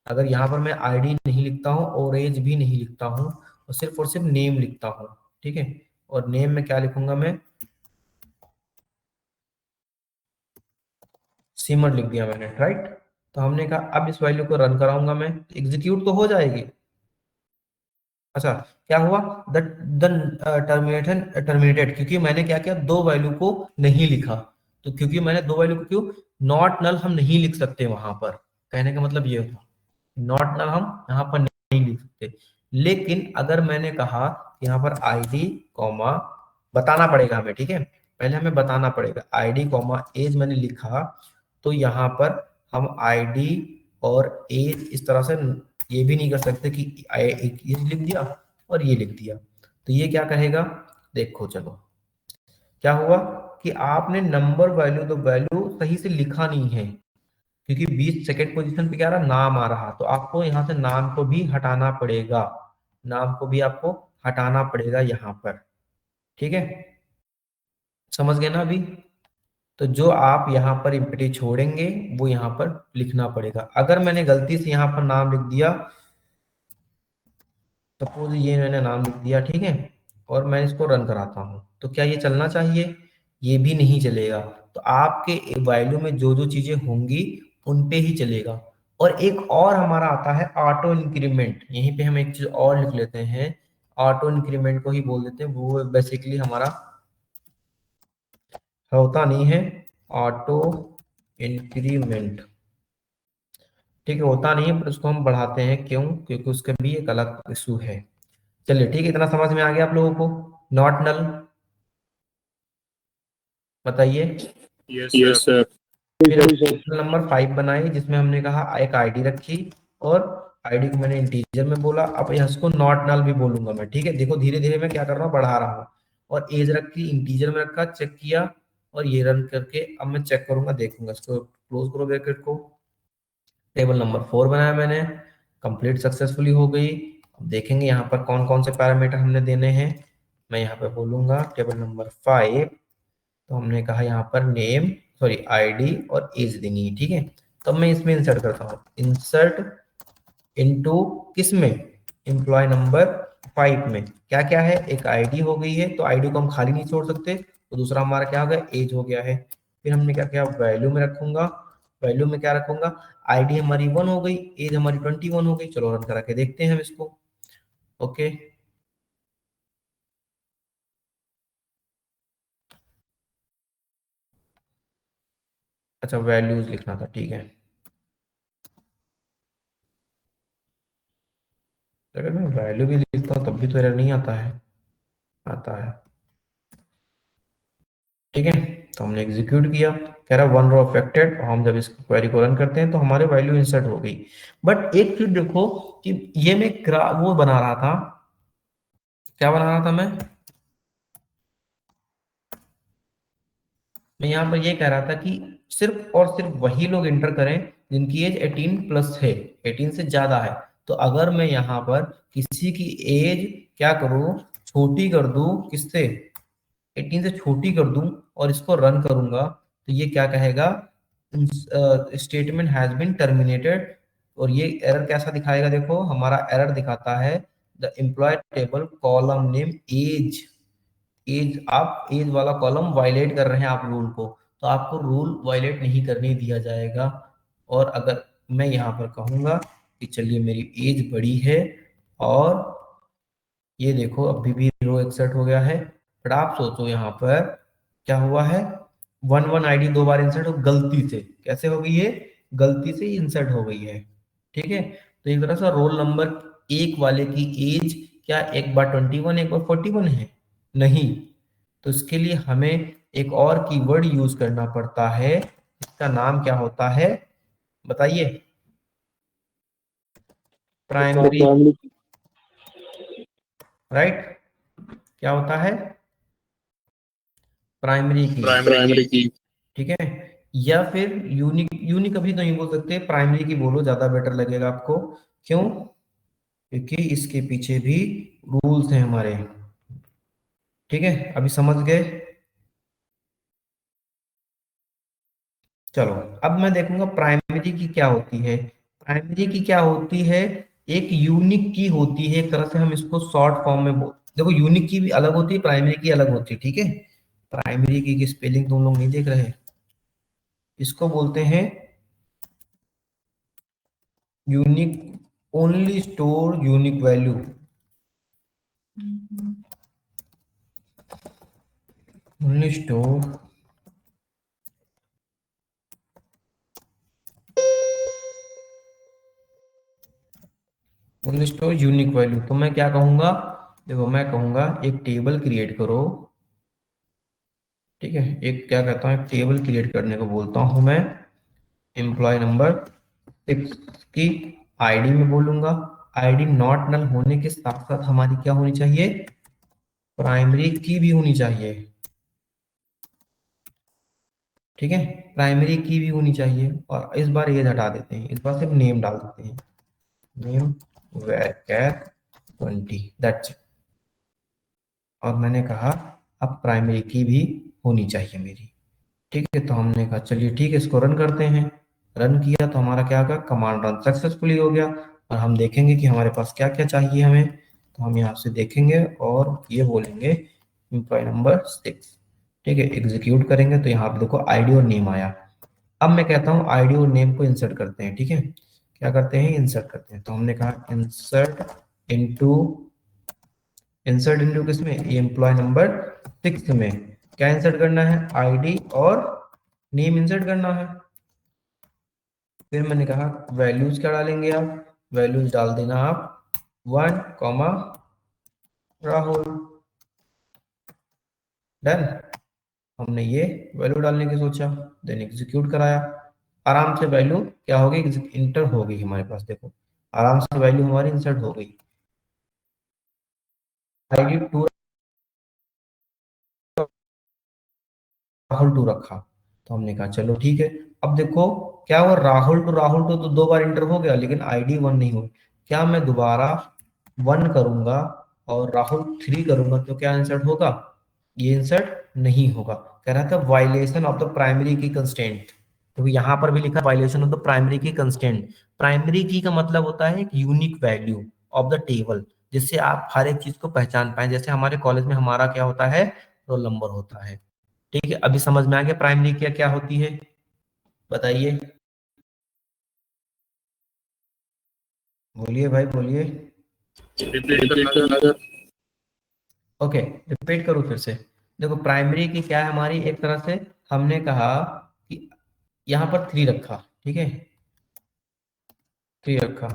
Speaker 2: अगर यहाँ पर मैं आईडी नहीं लिखता हूँ और एज भी नहीं लिखता हूँ और सिर्फ नेम लिखता हूँ, ठीक है। और नेम में क्या लिखूंगा मैं, सिमर लिख दिया मैंने, राइट। तो हमने कहा अब इस वैल्यू को रन कराऊंगा मैं, एग्जीक्यूट तो हो जाएगी। अच्छा, क्या हुआ, द टर्मिनेटेड, क्योंकि मैंने क्या किया, दो वैल्यू को नहीं लिखा। तो क्योंकि मैंने दो वैल्यू को, क्यों, नॉट नल हम नहीं लिख सकते वहां पर, कहने का मतलब ये था, नॉट नल हम यहाँ पर नहीं लिख सकते। लेकिन अगर मैंने कहा यहाँ पर आईडी कॉमा, बताना पड़ेगा हमें, ठीक है, पहले हमें बताना पड़ेगा, आईडी कॉमा एज मैंने लिखा, तो यहाँ पर हम आईडी और एज इस तरह से ये भी नहीं कर सकते कि एक ये लिख दिया और ये लिख दिया, तो ये क्या कहेगा, देखो चलो क्या हुआ कि आपने नंबर वैल्यू, तो वैल्यू सही से लिखा नहीं है, क्योंकि 20 सेकेंड पोजीशन पे क्या रहा, नाम आ रहा, तो आपको यहाँ से नाम को भी हटाना पड़ेगा, नाम को भी आपको हटाना पड़ेगा यहाँ पर, ठीक है, समझ गए ना अभी। तो जो आप यहाँ पर इम्पिटी छोड़ेंगे वो यहाँ पर लिखना पड़ेगा। अगर मैंने गलती से यहाँ पर नाम लिख दिया, सपोज ये मैंने नाम लिख दिया, ठीक है, और मैं इसको रन कराता हूँ, तो क्या ये चलना चाहिए, ये भी नहीं चलेगा। तो आपके वैल्यू में जो जो चीजें होंगी उन पे ही चलेगा। और एक और हमारा आता है ऑटो इंक्रीमेंट, यहीं पे हम एक चीज और लिख लेते हैं, ऑटो इंक्रीमेंट को ही बोल देते हैं, वो बेसिकली हमारा होता नहीं है, ऑटो इंक्रीमेंट, ठीक है, होता नहीं है, पर उसको हम बढ़ाते हैं, क्यों, क्योंकि उसका भी एक अलग इशू है। चलिए ठीक है, इतना समझ में आ गया आप लोगों को, नॉट नल, बताइए।
Speaker 4: Yes sir.
Speaker 2: फिर नंबर 5 बनाई, जिसमें हमने कहा एक आईडी रखी, और आईडी को मैंने इंटीजर में बोला, अब इसको नॉट नल भी बोलूंगा मैं, ठीक है, देखो धीरे धीरे मैं क्या कर रहा हूँ, बढ़ा रहा हूँ। और एज रखी, इंटीजर में रखा, चेक किया, और ये रन करके अब मैं चेक करूंगा, देखूंगा, इसको क्लोज करो ब्रैकेट को। टेबल नंबर 4 बनाया मैंने, कंप्लीट सक्सेसफुली हो गई। अब देखेंगे यहाँ पर कौन कौन से पैरामीटर हमने देने हैं। मैं यहाँ पे बोलूंगा टेबल नंबर 5, तो हमने कहा यहाँ पर नेम, सॉरी आईडी और एज देनी है, ठीक है। तो मैं इसमें इंसर्ट करता हूँ, इंसर्ट इनटू किस में, एम्प्लॉय नंबर 5 में क्या क्या है, एक आईडी हो गई है, तो आईडी को हम खाली नहीं छोड़ सकते, तो दूसरा हमारा क्या हो गया, एज हो गया है। फिर हमने क्या किया, वैल्यू में रखूंगा, वैल्यू में क्या रखूंगा, आईडी हमारी 1 हो गई, एज हमारी 21 हो गई। चलो रन करा के देखते हैं हम इसको, ओके। अच्छा, वैल्यूज लिखना था, ठीक है, अगर मैं वैल्यू भी लिखता हूँ तब भी तो एरर नहीं आता है, आता है, ठीक है। तो हमने एग्जीक्यूट किया, कह रहा 1 रो अफेक्टेड, और हम जब इस क्वेरी को रन करते हैं तो हमारे वैल्यू इंसर्ट हो गई। बट एक चीज देखो कि ये मैं वो बना रहा था, क्या बना रहा था मैं यहाँ पर ये कह रहा था कि सिर्फ और सिर्फ वही लोग इंटर करें जिनकी एज 18 प्लस है, 18 से ज्यादा है। तो अगर मैं यहाँ पर किसी की एज क्या करूँ, छोटी कर दूं, किससे, 18 से छोटी कर दूं, और इसको रन करूंगा, तो ये क्या कहेगा, स्टेटमेंट हैज बीन टर्मिनेटेड। और ये एरर कैसा दिखाएगा, देखो हमारा एरर दिखाता है, the employ table column name age, age आप एज वाला कॉलम वायलेट कर रहे हैं आप रूल को, तो आपको रूल वायलेट नहीं करने दिया जाएगा। और अगर मैं यहाँ पर कहूंगा कि चलिए मेरी एज बड़ी है और ये देखो अभी भी रो एक्सेट हो गया है। बट आप सोचो यहाँ पर क्या हुआ है, 11 आईडी 2 बार इंसर्ट हो गलती से, कैसे हो गई है, गलती से इंसर्ट हो गई है। ठीक है, तो एक तरह से रोल नंबर एक वाले की एज क्या एक बार 21 एक बार 41 है, नहीं। तो इसके लिए हमें एक और कीवर्ड यूज करना पड़ता है, इसका नाम क्या होता है बताइए, प्राइमरी, राइट। क्या होता है, प्राइमरी की। ठीक है, या फिर यूनिक, यूनिक अभी तो नहीं बोल सकते, प्राइमरी की बोलो, ज्यादा बेटर लगेगा आपको। क्यों, क्योंकि इसके पीछे भी रूल्स हैं हमारे। ठीक है, अभी समझ गए। चलो अब मैं देखूंगा प्राइमरी की क्या होती है। प्राइमरी की क्या होती है, एक यूनिक की होती है, एक तरह से हम इसको शॉर्ट फॉर्म में बोल, देखो यूनिक की भी अलग होती है, प्राइमरी की अलग होती है। ठीक है, प्राइमरी की स्पेलिंग तुम लोग नहीं देख रहे, इसको बोलते हैं unique, only store unique value, only store only store unique value. तो मैं क्या कहूंगा, देखो मैं कहूंगा एक टेबल क्रिएट करो। ठीक है, एक क्या कहता हूँ, एक टेबल क्रिएट करने को बोलता हूँ मैं, एम्प्लॉय नंबर 6 की आईडी में बोलूंगा। आईडी नॉट नल होने के साथ साथ हमारी क्या होनी चाहिए, प्राइमरी की भी होनी चाहिए। ठीक है, प्राइमरी की भी होनी चाहिए। और इस बार ये हटा देते हैं, इस बार सिर्फ नेम डाल देते हैं, नेम varchar 20, दैट्स इट। और मैंने कहा अब प्राइमरी की भी होनी चाहिए मेरी। ठीक है, तो हमने कहा चलिए ठीक है, इसको रन करते हैं। रन किया तो हमारा क्या होगा, कमांड रन सक्सेसफुली हो गया। और हम देखेंगे कि हमारे पास क्या क्या चाहिए हमें, तो हम यहाँ से देखेंगे और ये बोलेंगे एम्प्लॉय नंबर 6। ठीक है, एग्जीक्यूट करेंगे तो यहाँ पे देखो आईडी और नेम आया। अब मैं कहता हूँ आईडी और नेम को इंसर्ट करते हैं। ठीक है, क्या करते हैं, इंसर्ट करते हैं। तो हमने कहा इनटू इंसर्ट इनटू किसमें, एम्प्लॉय नंबर 6 में क्या इंसर्ट करना है, आईडी और नेम इंसर्ट करना है। फिर मैंने कहा वैल्यूज क्या डालेंगे आप, वैल्यूज डाल देना आप 1 कॉमा राहुल। डन, हमने ये वैल्यू डालने की सोचा, देन एग्जीक्यूट कराया। आराम से वैल्यू क्या होगी, इंटर हो गई हमारे पास, देखो आराम से वैल्यू हमारी इंसर्ट हो गई। आईडी 2 राहुल 2 रखा, तो हमने कहा चलो ठीक है। अब देखो क्या हुआ, राहुल तो 2 बार इंटर हो गया, लेकिन आईडी 1 नहीं हुई। क्या मैं दोबारा 1 करूंगा और राहुल 3 करूंगा तो क्या इंसर्ट होगा, ये इंसर्ट नहीं होगा। कह रहा था वायलेशन ऑफ द प्राइमरी की कंस्टेंट, तो यहाँ पर भी लिखा वायलेशन ऑफ द प्राइमरी की कंस्टेंट। प्राइमरी की का मतलब होता है एक unique value of the table, जिससे आप हर एक चीज को पहचान पाए। जैसे हमारे कॉलेज में हमारा क्या होता है, रोल नंबर होता है। ठीक है, अभी समझ में आ गया प्राइमरी क्या क्या होती है, बताइए, बोलिए भाई बोलिए। ओके, रिपीट करूँ फिर से। देखो प्राइमरी की क्या है हमारी, एक तरह से हमने कहा कि यहाँ पर 3 रखा, ठीक है 3 रखा,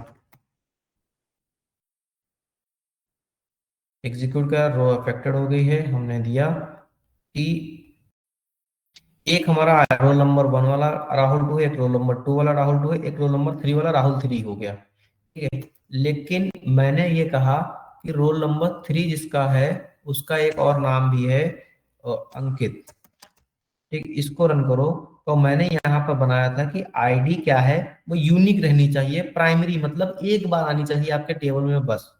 Speaker 2: एग्जीक्यूट का रो अफेक्टेड हो गई है, हमने दिया कि एक हमारा रोल नंबर 1 वाला राहुल 2 है, एक रोल नंबर 2 वाला राहुल 2 है, एक रोल नंबर 3 वाला राहुल 3 हो गया। ठीक है, लेकिन मैंने ये कहा कि रोल नंबर 3 जिसका है उसका एक और नाम भी है अंकित। ठीक, इसको रन करो। तो मैंने यहाँ पर बनाया था कि आईडी क्या है, वो यूनिक रहनी चाहिए, प्राइमरी मतलब एक बार आनी चाहिए आपके टेबल में बस।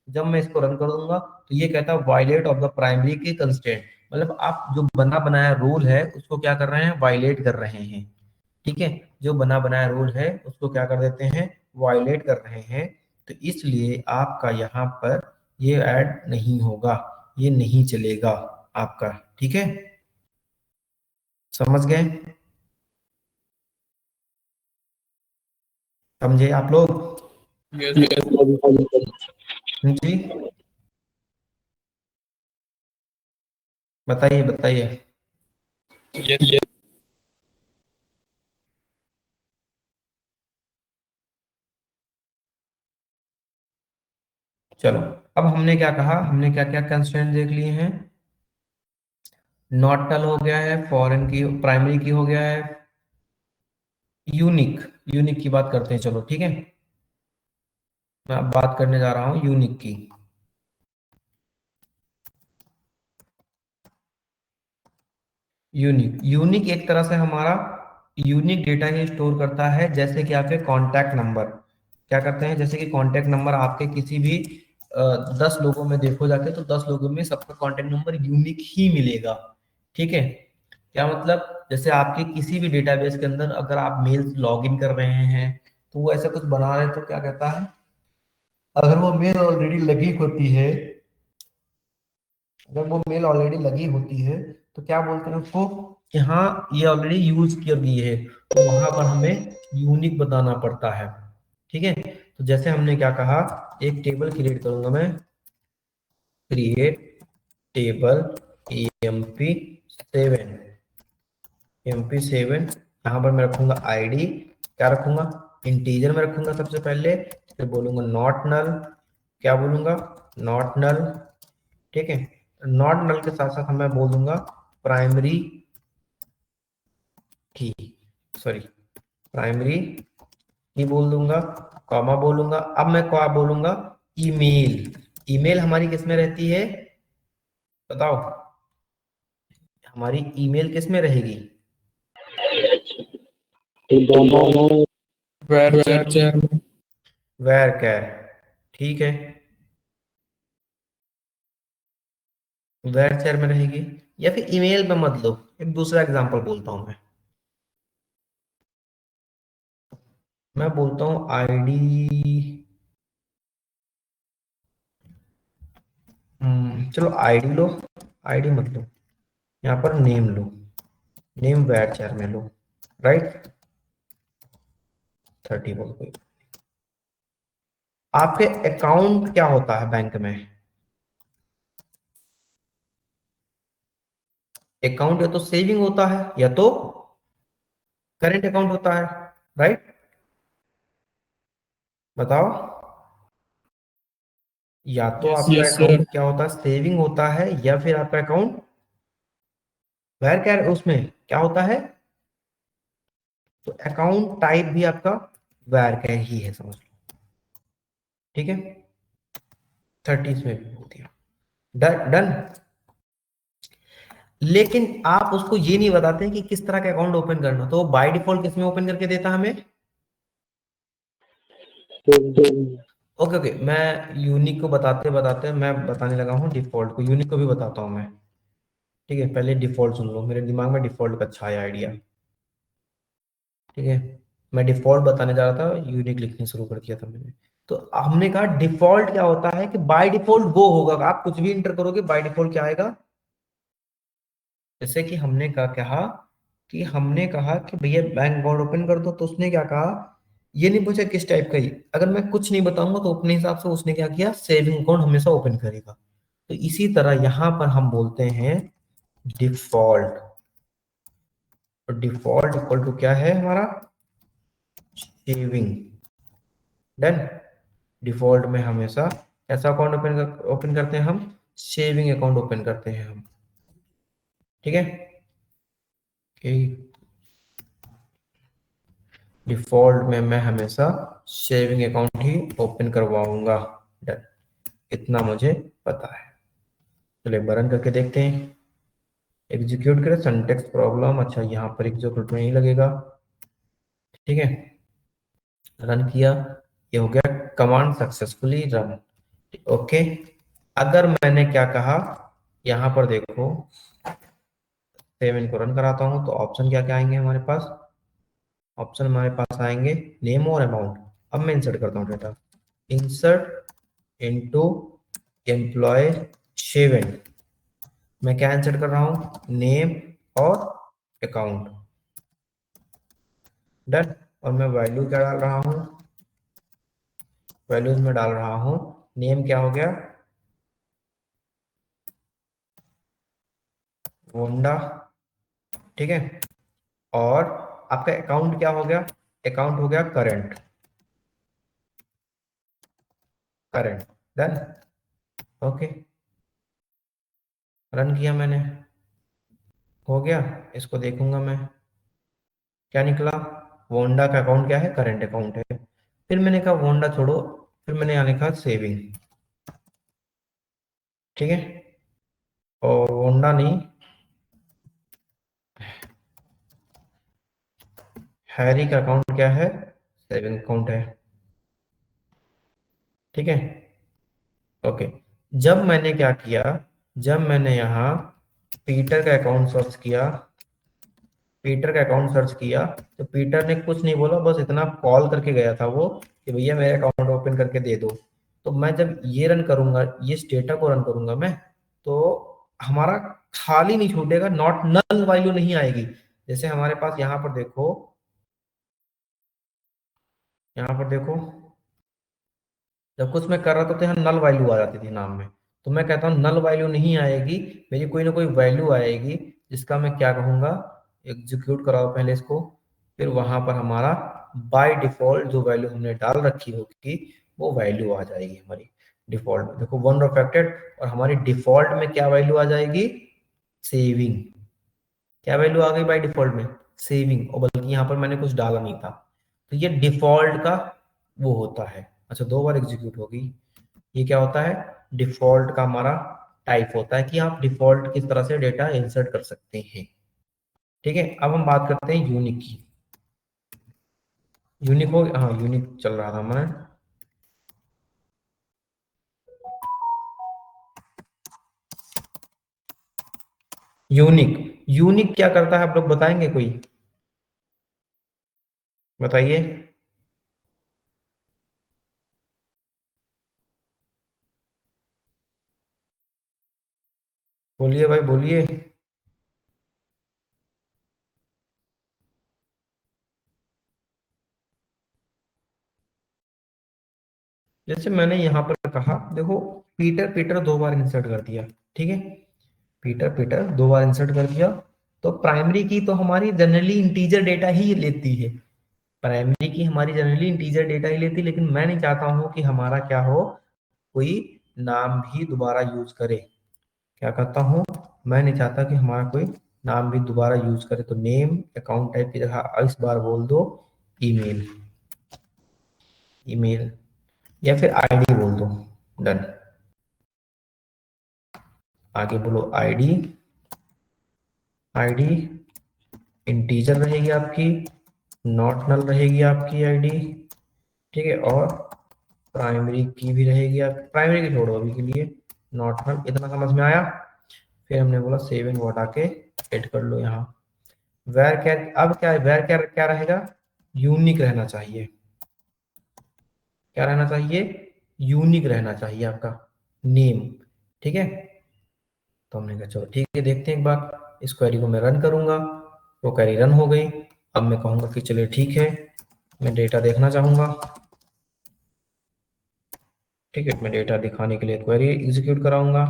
Speaker 2: जब मैं इसको रन करूंगा तो ये कहता है वायलेट ऑफ द प्राइमरी की कंस्टेंट, मतलब आप जो बना बनाया रूल है उसको क्या कर रहे हैं, वायलेट कर रहे हैं। ठीक है, जो बना बनाया रूल है उसको क्या कर देते हैं, वायलेट कर रहे हैं। तो इसलिए आपका यहाँ पर ये ऐड नहीं होगा, ये नहीं चलेगा आपका। ठीक है, समझ गए, समझे आप लोग। जी बताइए बताइए। चलो, अब हमने क्या कहा, हमने क्या क्या कंस्ट्रेंट देख लिए हैं। नॉट नल हो गया है, फॉरेन की प्राइमरी की हो गया है, यूनिक, यूनिक की बात करते हैं। चलो ठीक है, मैं अब बात करने जा रहा हूं यूनिक की। यूनिक, यूनिक एक तरह से हमारा यूनिक डेटा ही स्टोर करता है, जैसे कि आपके कॉन्टैक्ट नंबर क्या करते हैं, जैसे कि कॉन्टैक्ट नंबर आपके किसी भी 10 लोगों में देखो जाके, तो 10 लोगों में सबका कॉन्टैक्ट नंबर यूनिक ही मिलेगा। ठीक है, क्या मतलब, जैसे आपके किसी भी डेटाबेस के अंदर अगर आप मेल लॉग इन कर रहे हैं, तो वो ऐसा कुछ बना रहे हैं, तो क्या कहता है, अगर वो मेल ऑलरेडी लगी होती है, अगर वो मेल ऑलरेडी लगी होती है, तो क्या बोलते हैं उसको, कि हाँ ये ऑलरेडी यूज की गई है, तो वहां पर हमें यूनिक बताना पड़ता है। ठीक है, तो जैसे हमने क्या कहा, एक टेबल क्रिएट करूंगा मैं, क्रिएट टेबल emp7, emp7, यहाँ पर मैं रखूंगा आईडी, क्या रखूंगा, इंटीजर में रखूंगा सबसे पहले, फिर बोलूंगा नॉट नल, क्या बोलूंगा, नॉट नल। ठीक है, नॉट नल के साथ साथ मैं बोल दूंगा प्राइमरी की, सॉरी प्राइमरी की बोल दूंगा, कॉमा बोलूंगा। अब मैं क्या बोलूंगा, ईमेल, ईमेल हमारी किस में रहती है, बताओ, हमारी ईमेल किस में रहेगी, वेर कैर। ठीक है, वेर कैर में रहेगी, या फिर ईमेल में मत लो, एक दूसरा एग्जांपल बोलता हूं मैं बोलता हूं आईडी, चलो आईडी लो, आईडी मत लो, यहाँ पर नेम लो, नेम वेर कैर में लो, राइट, 30 बोल कोई। आपके अकाउंट क्या होता है बैंक में, अकाउंट या तो सेविंग होता है या तो करेंट अकाउंट होता है, राइट, बताओ, या तो आपका अकाउंट क्या होता है, सेविंग होता है, या फिर आपका अकाउंट वेर क्या उसमें क्या होता है, तो अकाउंट टाइप भी आपका वेर कैर ही है, समझ लो। ठीक है, 30 में भी बोल दिया, डन डन। लेकिन आप उसको ये नहीं बताते कि किस तरह का अकाउंट ओपन करना, तो बाय डिफॉल्ट किस में ओपन करके देता हमें, ओके ओके, मैं यूनिक को बताते बताते मैं बताने लगा हूँ डिफॉल्ट को, यूनिक को भी बताता हूँ मैं। ठीक है, पहले डिफॉल्ट सुन लो, मेरे दिमाग में डिफॉल्ट का अच्छा है आइडिया। ठीक है, मैं डिफॉल्ट बताने जा रहा था, यूनिक लिखने शुरू कर दिया था मैंने। तो हमने कहा डिफॉल्ट क्या होता है, कि बाय डिफॉल्ट वो होगा, आप कुछ भी इंटर करोगे बाय डिफॉल्ट क्या आएगा। जैसे कि हमने कहा कि हमने कहा कि भैया बैंक अकाउंट ओपन कर दो, तो उसने क्या कहा, ये नहीं पूछा किस टाइप का ही, अगर मैं कुछ नहीं बताऊंगा तो अपने हिसाब से उसने क्या किया, सेविंग अकाउंट हमेशा ओपन करेगा। तो इसी तरह यहां पर हम बोलते हैं डिफॉल्ट, और डिफॉल्ट इक्वल टू क्या है हमारा, सेविंग, डन। डिफॉल्ट में हमेशा ऐसा अकाउंट ओपन करते हैं हम, सेविंग अकाउंट ओपन करते हैं हम। ठीक है, डिफॉल्ट में मैं हमेशा सेविंग अकाउंट ही ओपन करवाऊंगा, डन, इतना मुझे पता है। चलिए रन करके देखते हैं, एग्जीक्यूट करें, सिंटैक्स प्रॉब्लम, अच्छा यहाँ पर एग्जीक्यूट नहीं लगेगा। ठीक है, रन किया, ये हो गया कमांड सक्सेसफुली रन। ओके, अगर मैंने क्या कहा, यहाँ पर देखो, सेव इनको रन कराता हूँ, तो ऑप्शन क्या क्या आएंगे हमारे पास, ऑप्शन हमारे पास आएंगे नेम और अमाउंट। अब मैं इंसर्ट करता हूँ डेटा, इंसर्ट इनटू एम्प्लॉय 7, मैं क्या इंसर्ट कर रहा हूँ, नेम और अकाउंट, डन। और मैं वैल्यू क्या डाल रहा हूँ, वैल्यूज में डाल रहा हूं। नेम क्या हो गया, वोंडा, ठीक है। और आपका अकाउंट क्या हो गया, अकाउंट हो गया current, current, done, okay. Run किया मैंने, हो गया। इसको देखूंगा मैं, क्या निकला, वोंडा का अकाउंट क्या है, करंट अकाउंट है। फिर मैंने कहा वोंडा छोड़ो, फिर मैंने यहाँ लिखा सेविंग, ठीक है। और वोंडा नहीं, हैरी का अकाउंट क्या है, सेविंग अकाउंट है, ठीक है, ओके। जब मैंने क्या किया, जब मैंने यहाँ पीटर का अकाउंट सर्च किया, पीटर का अकाउंट सर्च किया, तो पीटर ने कुछ नहीं बोला, बस इतना कॉल करके गया था वो कि भैया मेरे अकाउंट ओपन करके दे दो। तो मैं जब ये रन करूंगा, ये डेटा को रन करूंगा मैं, तो हमारा खाली नहीं छूटेगा, नॉट नल वैल्यू नहीं आएगी। जैसे हमारे पास यहाँ पर देखो, यहाँ पर देखो, जब कुछ मैं कर रहा था तो यहाँ नल वैल्यू आ जाती थी नाम में। तो मैं कहता हूँ नल वैल्यू नहीं आएगी, मेरी कोई ना कोई वैल्यू आएगी, जिसका मैं क्या कहूंगा, एग्जीक्यूट कराओ पहले इसको। फिर वहां पर हमारा बाय डिफॉल्ट जो वैल्यू हमने डाल रखी होगी वो वैल्यू आ जाएगी हमारी डिफॉल्ट में। देखो वन अफेक्टेड, और हमारी डिफॉल्ट में क्या वैल्यू आ जाएगी, सेविंग। क्या वैल्यू आ गई बाय डिफॉल्ट में, सेविंग। और बल्कि यहाँ पर मैंने कुछ डाला नहीं था, तो ये डिफॉल्ट का वो होता है। अच्छा, 2 बार एग्जीक्यूट होगी, ये क्या होता है, डिफॉल्ट का हमारा टाइप होता है कि आप डिफॉल्ट किस तरह से डेटा इंसर्ट कर सकते हैं, ठीक है। अब हम बात करते हैं यूनिक की। यूनिक हो, हाँ यूनिक चल रहा था हमारा। यूनिक, यूनिक क्या करता है आप लोग बताएंगे, कोई बताइए। बोलिए भाई बोलिए। जैसे मैंने यहाँ पर कहा, देखो पीटर पीटर 2 बार इंसर्ट कर दिया, ठीक है, पीटर पीटर 2 बार इंसर्ट कर दिया। तो प्राइमरी की तो हमारी जनरली इंटीजर डेटा ही लेती है, प्राइमरी की हमारी जनरली इंटीजर डेटा ही लेती है, लेकिन मैं नहीं चाहता हूं कि हमारा क्या हो, कोई नाम भी दोबारा यूज करे। क्या कहता हूं, मैं नहीं चाहता कि हमारा कोई नाम भी दोबारा यूज करे। तो नेम अकाउंट टाइप की जगह इस बार बोल दो ईमेल, ईमेल, या फिर आईडी बोल दो, डन। आगे बोलो आईडी, आईडी इंटीजर रहेगी आपकी, नॉट नल रहेगी आपकी आईडी, ठीक है। और प्राइमरी की भी रहेगी, आप प्राइमरी की छोड़ो अभी के लिए, नॉट नल। इतना समझ में आया। फिर हमने बोला सेव इन वॉट आके एड कर लो यहाँ। वेर क्या, अब क्या वेर क्या क्या रहेगा, यूनिक रहना चाहिए। क्या रहना चाहिए, यूनिक रहना चाहिए आपका नेम, ठीक है। तो हमने कहा चलो ठीक है, देखते हैं एक बार, इस क्वेरी को मैं रन करूंगा। वो क्वेरी रन हो गई। अब मैं कहूंगा कि चलिए ठीक है, मैं डेटा देखना चाहूंगा, ठीक है। मैं डेटा दिखाने के लिए क्वेरी एग्जीक्यूट कराऊंगा।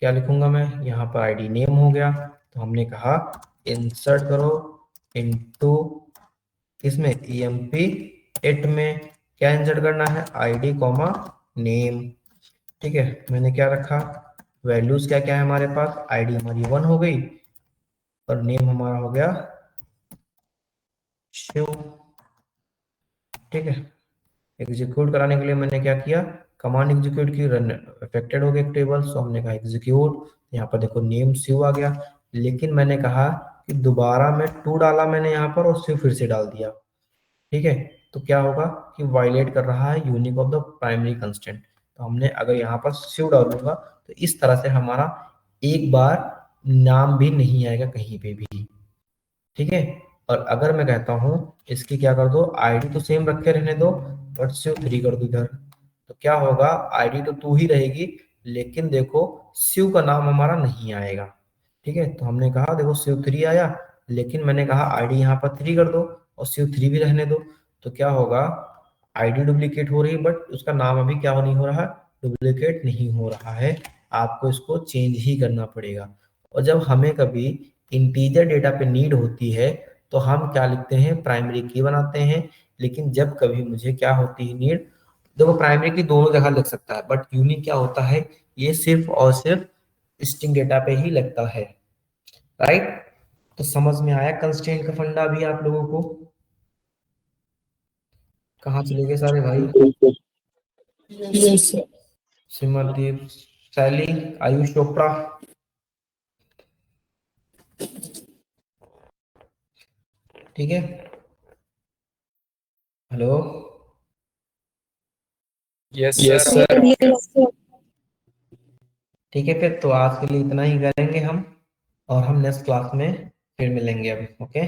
Speaker 2: क्या लिखूंगा मैं, यहाँ पर आईडी नेम हो गया, तो हमने कहा इंसर्ट करो इनटू, इसमें emp it में क्या इंसर्ट करना है, आईडी कॉमा नेम, ठीक है। मैंने क्या रखा, वैल्यूज क्या क्या है हमारे पास, आईडी हमारी 1 हो गई और नेम हमारा हो गया शिव, ठीक है। एग्जीक्यूट कराने के लिए मैंने क्या किया, कमांड एग्जीक्यूट की, रन अफेक्टेड हो गया टेबल, सो हमने कहा एग्जीक्यूट। यहाँ पर देखो नेम शिव आ गया, लेकिन मैंने कहा कि दोबारा मैं 2 डाला मैंने यहाँ पर और शिव फिर से डाल दिया, ठीक है। तो क्या होगा कि वायलेट कर रहा है unique of the primary constant. तो हमने अगर यहाँ पर शिव डालूंगा तो इस तरह से हमारा एक बार नाम भी नहीं आएगा कहीं पे भी, ठीक है। और अगर मैं कहता हूं इसकी क्या कर दो, आईडी तो सेम रखे रहने दो, बट शिव 3 कर दो इधर, तो क्या होगा, आईडी तो 2 ही रहेगी, लेकिन देखो शिव का नाम हमारा नहीं आएगा, ठीक है। तो हमने कहा देखो शिव 3 आया, लेकिन मैंने कहा आईडी यहाँ पर 3 कर दो और शिव 3 भी रहने दो। तो क्या होगा, आईडी डुप्लीकेट हो रही है, बट उसका नाम अभी क्या नहीं हो रहा, डुप्लीकेट नहीं हो रहा है। आपको इसको चेंज ही करना पड़ेगा। और जब हमें कभी इंटीजर डेटा पे नीड होती है तो हम क्या लिखते हैं, प्राइमरी की बनाते हैं। लेकिन जब कभी मुझे क्या होती है नीड, देखो प्राइमरी की दोनों जगह लग सकता है, बट यूनिक क्या होता है, ये सिर्फ और सिर्फ स्ट्रिंग डेटा पे ही लगता है, राइट। तो समझ में आया कंस्ट्रेंट का फंडा भी आप लोगों को? कहाँ चले गए सारे भाई?
Speaker 4: Yes sir.
Speaker 2: सिमरदीप, शैली, आयुष चोपड़ा, ठीक है। Hello,
Speaker 4: yes sir.
Speaker 2: ठीक है फिर तो आज के लिए इतना ही करेंगे हम, और हम नेक्स्ट क्लास में फिर मिलेंगे अभी। ओके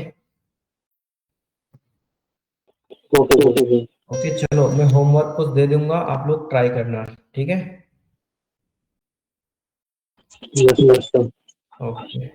Speaker 2: ओके, चलो मैं होमवर्क कुछ दे दूंगा, आप लोग ट्राई करना, ठीक है।
Speaker 4: Yes sir.
Speaker 2: ओके।